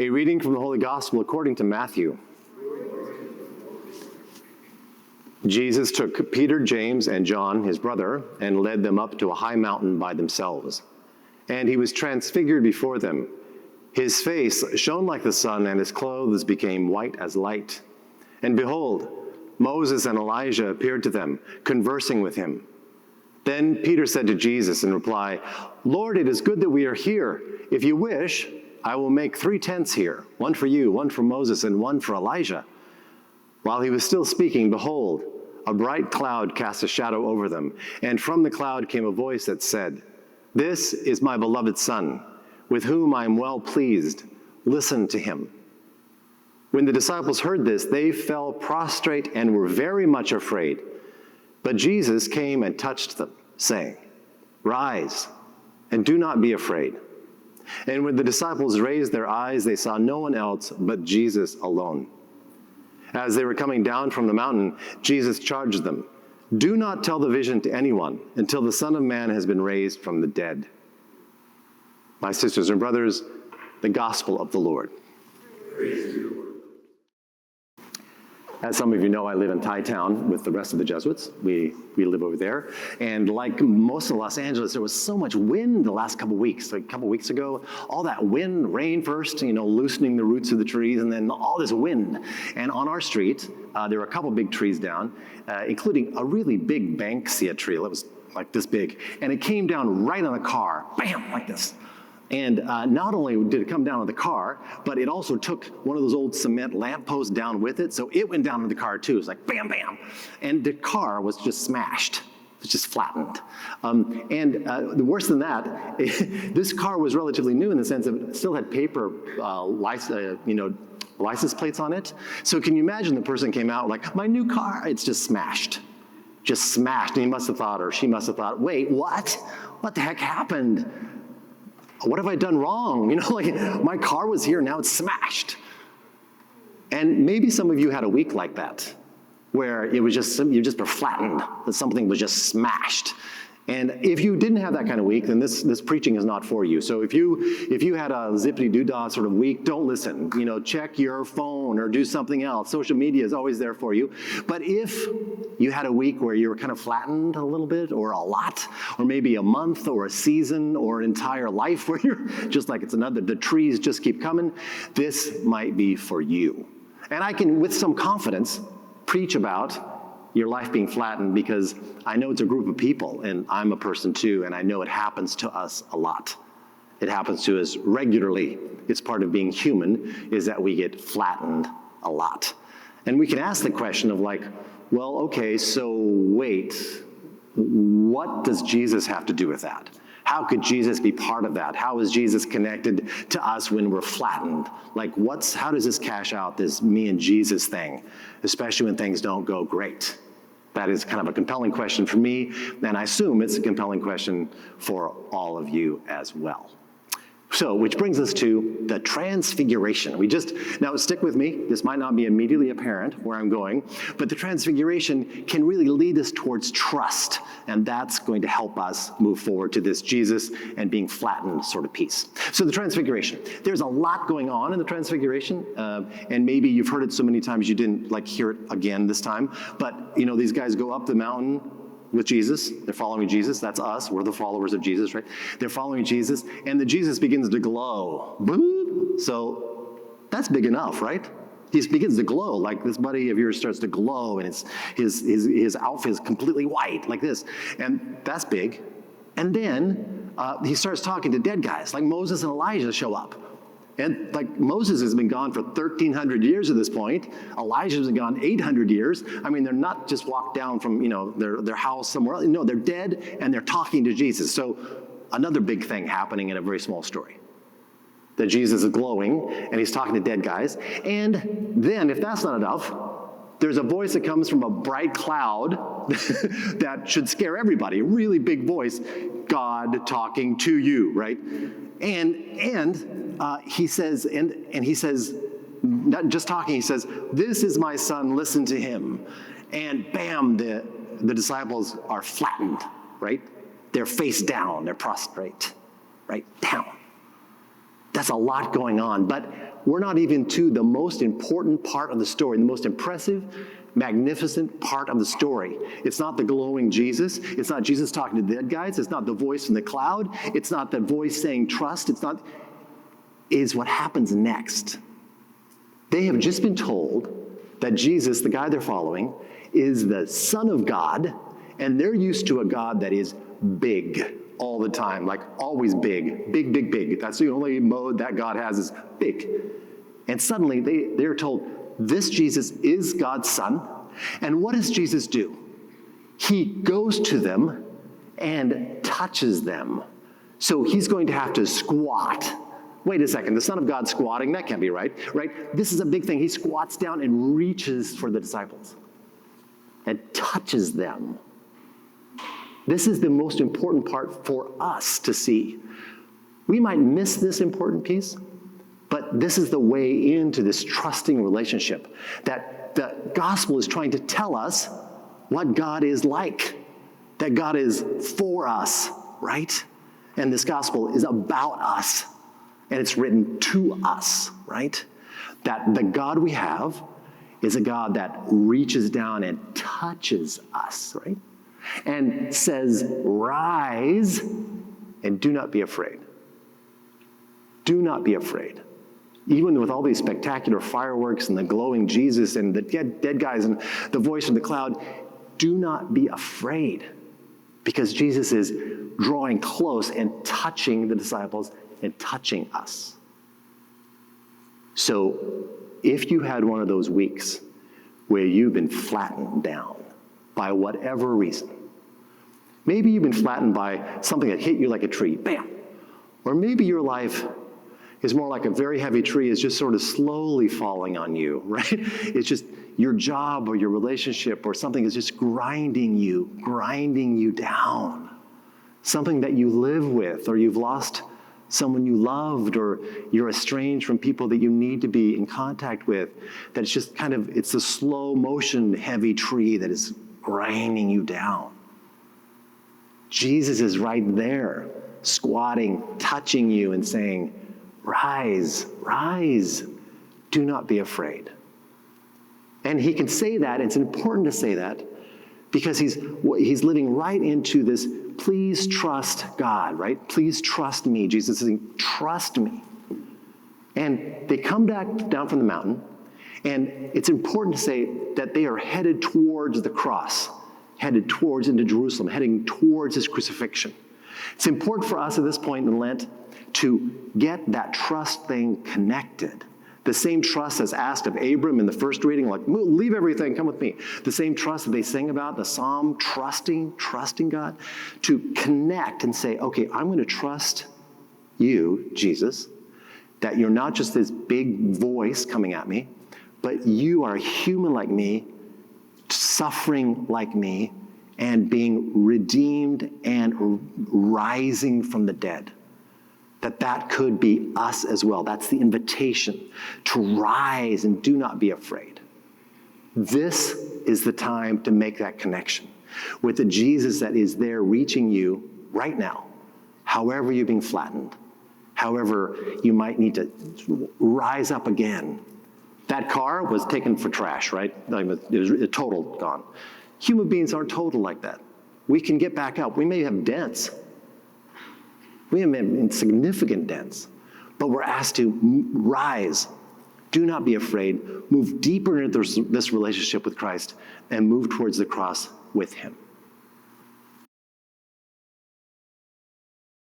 A reading from the Holy Gospel according to Matthew. Jesus took Peter, James, and John, his brother, and led them up to a high mountain by themselves. And he was transfigured before them. His face shone like the sun, and his clothes became white as light. And behold, Moses and Elijah appeared to them, conversing with him. Then Peter said to Jesus in reply, "Lord, it is good that we are here. If you wish, I will make 3 tents here, one for you, one for Moses, and one for Elijah." While he was still speaking, behold, a bright cloud cast a shadow over them, and from the cloud came a voice that said, "This is my beloved Son, with whom I am well pleased. Listen to him." When the disciples heard this, they fell prostrate and were very much afraid. But Jesus came and touched them, saying, "Rise, and do not be afraid." And when the disciples raised their eyes, they saw no one else but Jesus alone. As they were coming down from the mountain, Jesus charged them, "Do not tell the vision to anyone until the Son of Man has been raised from the dead." My sisters and brothers, the gospel of the Lord. Praise to you, Lord. As some of you know, I live in Thai Town with the rest of the Jesuits. We live over there. And like most of Los Angeles, there was so much wind the last couple weeks. Like a couple weeks ago, all that wind, rain first, loosening the roots of the trees, and then all this wind. And on our street, there were a couple big trees down, including a really big banksia tree that was like this big. And it came down right on the car, bam, like this. And not only did it come down on the car, but it also took one of those old cement lampposts down with it, so it went down on the car too. It's like bam, bam. And the car was just smashed. It's just flattened. The worse than that, this car was relatively new in the sense that it still had paper license plates on it. So can you imagine the person came out like, "My new car," it's just smashed. Just smashed. And he must have thought, or she must have thought, "Wait, what? What the heck happened? What have I done wrong? My car was here, now it's smashed." And maybe some of you had a week like that, where it was just, you just were flattened, that something was just smashed. And if you didn't have that kind of week, then this preaching is not for you. So if you had a zippity-doo-dah sort of week, don't listen. Check your phone or do something else. Social media is always there for you. But if you had a week where you were kind of flattened a little bit or a lot, or maybe a month or a season or an entire life where you're just like the trees just keep coming, this might be for you. And I can, with some confidence, preach about your life being flattened because I know it's a group of people and I'm a person too, and I know it happens to us a lot. It happens to us regularly. It's part of being human, is that we get flattened a lot. And we can ask the question of well, okay, so wait, what does Jesus have to do with that? How could Jesus be part of that? How is Jesus connected to us when we're flattened? How does this cash out, this me and Jesus thing, especially when things don't go great? That is kind of a compelling question for me, and I assume it's a compelling question for all of you as well. So, which brings us to the Transfiguration. Now stick with me, this might not be immediately apparent where I'm going, but the Transfiguration can really lead us towards trust, and that's going to help us move forward to this Jesus and being flattened sort of piece. So the Transfiguration, there's a lot going on in the Transfiguration, and maybe you've heard it so many times you didn't hear it again this time, but these guys go up the mountain with Jesus. They're following Jesus. That's us. We're the followers of Jesus, right? They're following Jesus, and the Jesus begins to glow. Boop. So that's big enough, right? He begins to glow, like this buddy of yours starts to glow, and his outfit is completely white, like this. And that's big. And then he starts talking to dead guys, like Moses and Elijah show up. And Moses has been gone for 1,300 years at this point. Elijah's been gone 800 years. I mean, they're not just walked down from, their house somewhere else. No, they're dead and they're talking to Jesus. So another big thing happening in a very small story. That Jesus is glowing and he's talking to dead guys. And then, if that's not enough, there's a voice that comes from a bright cloud that should scare everybody. A really big voice. God talking to you, right? And he says, not just talking, he says, "This is my son, listen to him." And bam, the disciples are flattened, right? They're face down, they're prostrate, right? Down. That's a lot going on. But we're not even to the most important part of the story, the most impressive, magnificent part of the story. It's not the glowing Jesus. It's not Jesus talking to the dead guys. It's not the voice in the cloud. It's not the voice saying trust. Is what happens next. They have just been told that Jesus, the guy they're following, is the Son of God, and they're used to a God that is big all the time, like always big, big, big, big. That's the only mode that God has is big. And suddenly they're told, this Jesus is God's Son. And what does Jesus do? He goes to them and touches them. So he's going to have to squat. Wait a second, the Son of God squatting? That can't be right, right? This is a big thing. He squats down and reaches for the disciples and touches them. This is the most important part for us to see. We might miss this important piece, but this is the way into this trusting relationship, that the gospel is trying to tell us what God is like, that God is for us, right? And this gospel is about us, and it's written to us, right? That the God we have is a God that reaches down and touches us, right? And says, rise and do not be afraid. Do not be afraid. Even with all these spectacular fireworks and the glowing Jesus and the dead guys and the voice in the cloud, do not be afraid, because Jesus is drawing close and touching the disciples and touching us. So if you had one of those weeks where you've been flattened down by whatever reason, maybe you've been flattened by something that hit you like a tree, bam. Or maybe your life is more like a very heavy tree is just sort of slowly falling on you, right? It's just your job or your relationship or something is just grinding you down. Something that you live with, or you've lost someone you loved, or you're estranged from people that you need to be in contact with, that it's just kind of, it's a slow motion heavy tree that is grinding you down. Jesus is right there, squatting, touching you and saying, rise, rise, do not be afraid. And he can say that, it's important to say that, because he's living right into this, please trust God, right? Please trust me. Jesus is saying, trust me. And they come back down from the mountain, and it's important to say that they are headed towards the cross, headed towards into Jerusalem, heading towards his crucifixion. It's important for us at this point in Lent to get that trust thing connected. The same trust as asked of Abram in the first reading, like, leave everything, come with me. The same trust that they sing about, the psalm, trusting God, to connect and say, okay, I'm going to trust you, Jesus, that you're not just this big voice coming at me, but you are a human like me, suffering like me, and being redeemed and rising from the dead. That could be us as well. That's the invitation to rise and do not be afraid. This is the time to make that connection with the Jesus that is there reaching you right now, however you're being flattened, however you might need to rise up again. That car was taken for trash, right? It was total gone. Human beings aren't total like that. We can get back up. We may have dents. We have insignificant dents, but we're asked to rise. Do not be afraid. Move deeper into this relationship with Christ and move towards the cross with him.